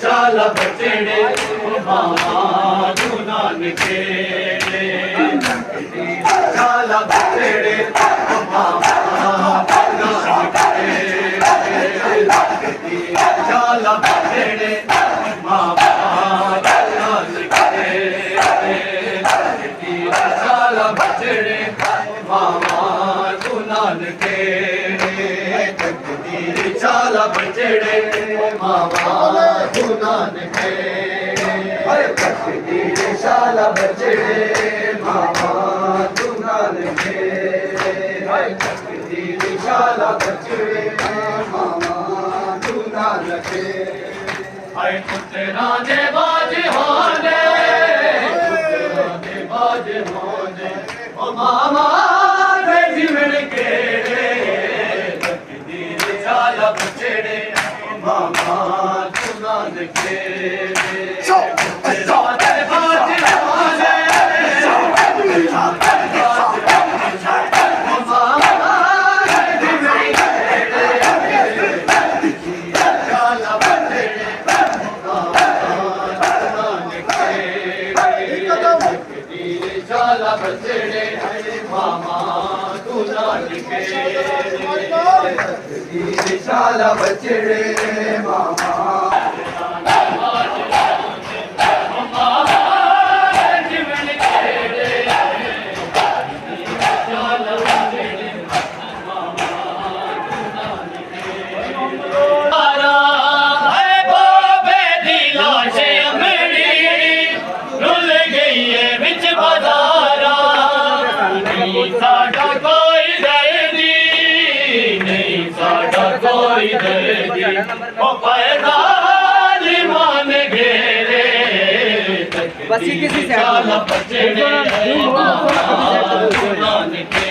चाला बचड़े मामा गुनान के चाला बचड़े मामा गुनान के चाला बचड़े मामा गुनान के चाला बचड़े मामा गुनान के चाला बचड़े मामा गुनान के शाला बचड़े मामा गुनान के शाला बचड़े मामा गुनान के आए पुत्रा दे बाज होने पुत्रा दे बाज होने ओ मामा दे जीवन के शाला बचड़े मामा गुनान के शाला बचड़े मामा गुनान के शाला बचड़े मामा साडा कोई दर्दी नहीं साडा कोई दर्दी ओ पैदाल मान घेरे बस ही किसी से शाला बचड़े मामा गुनान के